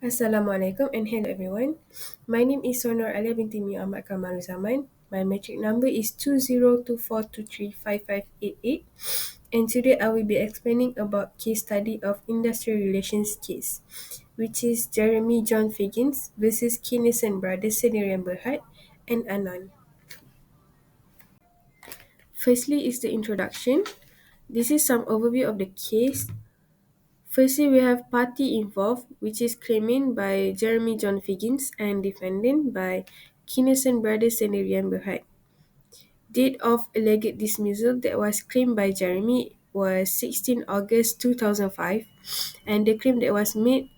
Assalamualaikum and hello everyone. My name is Sonor Alia binti Mia Ahmad Kamaruzaman. My metric number is 2024235588 and today I will be explaining about case study of industrial relations case which is Jeremy John Figgins versus Kinnison Brothers Sendirian Berhad and Anan. Firstly is the introduction. This is some overview of the case. Firstly, we have party involved, which is claimant by Jeremy John Figgins and defendant by Kinnison Brothers and Rian Berhad. Date of alleged dismissal that was claimed by Jeremy was 16 August 2005, and the claim that was made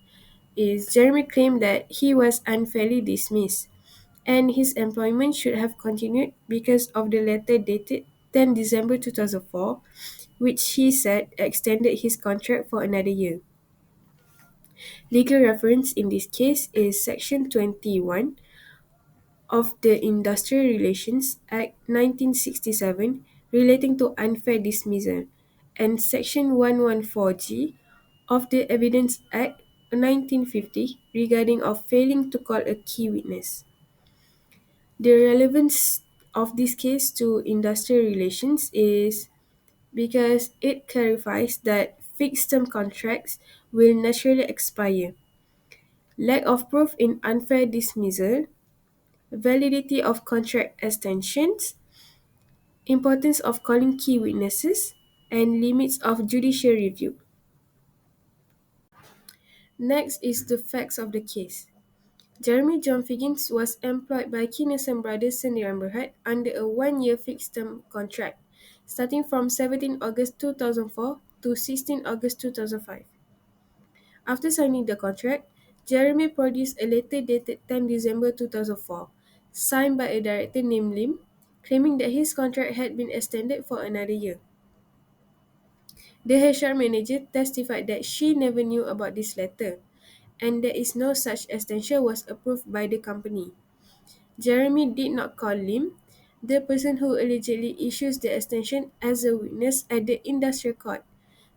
is Jeremy claimed that he was unfairly dismissed and his employment should have continued because of the letter dated 10 December 2004, which he said extended his contract for another year. Legal reference in this case is Section 21 of the Industrial Relations Act 1967 relating to unfair dismissal and Section 114G of the Evidence Act 1950 regarding of failing to call a key witness. The relevance of this case to industrial relations is because it clarifies that fixed term contracts will naturally expire. Lack of proof in unfair dismissal, validity of contract extensions, importance of calling key witnesses, and limits of judicial review. Next is the facts of the case. Jeremy John Figgins was employed by Kinnison Brothers Sendirian Berhad under a one-year fixed-term contract, starting from 17 August 2004 to 16 August 2005. After signing the contract, Jeremy produced a letter dated 10 December 2004, signed by a director named Lim, claiming that his contract had been extended for another year. The HR manager testified that she never knew about this letter, and that is no such extension was approved by the company. Jeremy did not call Lim, the person who allegedly issues the extension, as a witness at the industrial court.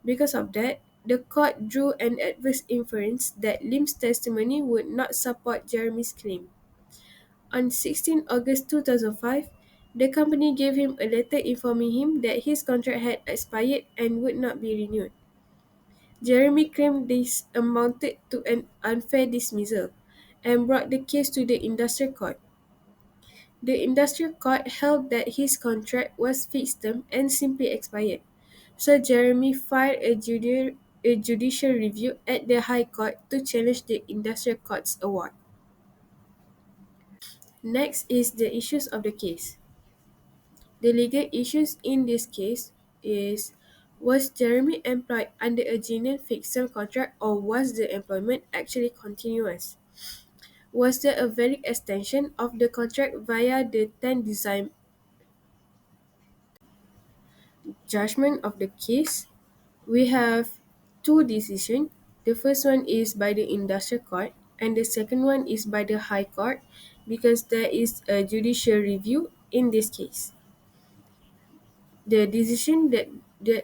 Because of that, the court drew an adverse inference that Lim's testimony would not support Jeremy's claim. On 16 August 2005, the company gave him a letter informing him that his contract had expired and would not be renewed. Jeremy claimed this amounted to an unfair dismissal and brought the case to the industrial court. The industrial court held that his contract was fixed term and simply expired. So Jeremy filed a judicial review at the High Court to challenge the industrial court's award. Next is the issues of the case. The legal issues in this case is, was Jeremy employed under a genuine fixed term contract or was the employment actually continuous? Was there a valid extension of the contract via the 10 design judgment of the case? We have two decisions. The first one is by the industrial court and the second one is by the high court because there is a judicial review in this case. The decision that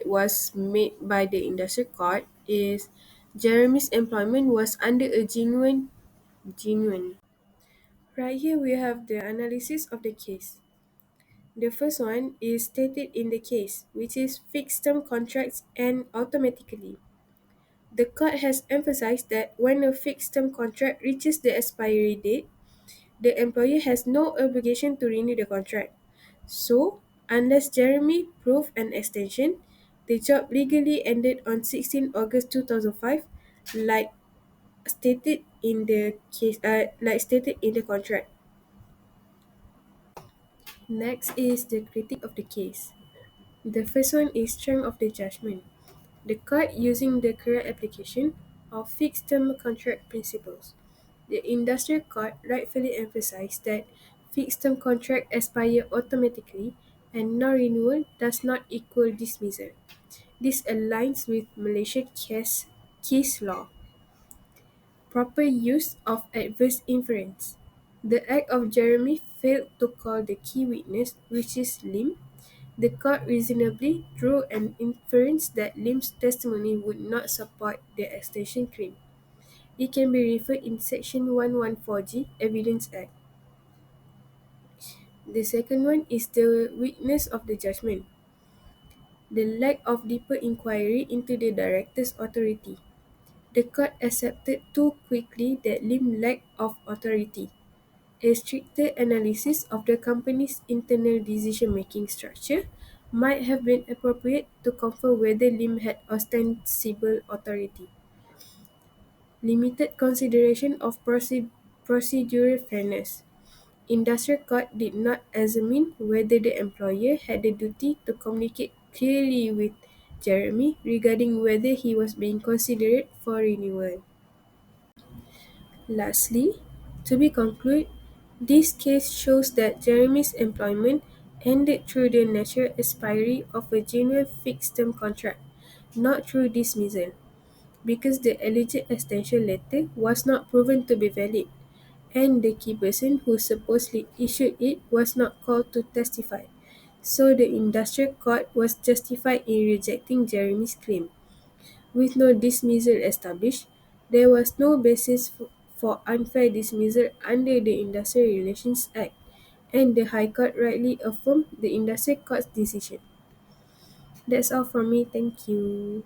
was made by the industrial court is Jeremy's employment was under a genuine. Right here we have the analysis of the case. The first one is stated in the case, which is fixed term contracts end automatically. The court has emphasized that when a fixed term contract reaches the expiry date, the employer has no obligation to renew the contract. So, unless Jeremy proved an extension, the job legally ended on 16 August 2005, like stated in the contract. Next is the critique of the case. The first one is strength of the judgment. The court using the correct application of fixed term contract principles. The industrial court rightfully emphasized that fixed term contract expire automatically and non-renewal does not equal dismissal. This aligns with Malaysian case law. Proper use of adverse inference. The act of Jeremy failed to call the key witness, which is Lim. The court reasonably drew an inference that Lim's testimony would not support the extension claim. It can be referred in Section 114G Evidence Act. The second one is the weakness of the judgment, the lack of deeper inquiry into the director's authority. The court accepted too quickly that Lim lacked of authority. A stricter analysis of the company's internal decision-making structure might have been appropriate to confirm whether Lim had ostensible authority. Limited consideration of procedural fairness. Industrial court did not examine whether the employer had the duty to communicate clearly with Jeremy regarding whether he was being considered for renewal. Lastly, to be concluded, this case shows that Jeremy's employment ended through the natural expiry of a genuine fixed-term contract, not through dismissal, because the alleged extension letter was not proven to be valid, and the key person who supposedly issued it was not called to testify. So the industrial court was justified in rejecting Jeremy's claim. With no dismissal established, there was no basis for unfair dismissal under the Industrial Relations Act, and the High Court rightly affirmed the Industrial Court's decision. That's all from me. Thank you.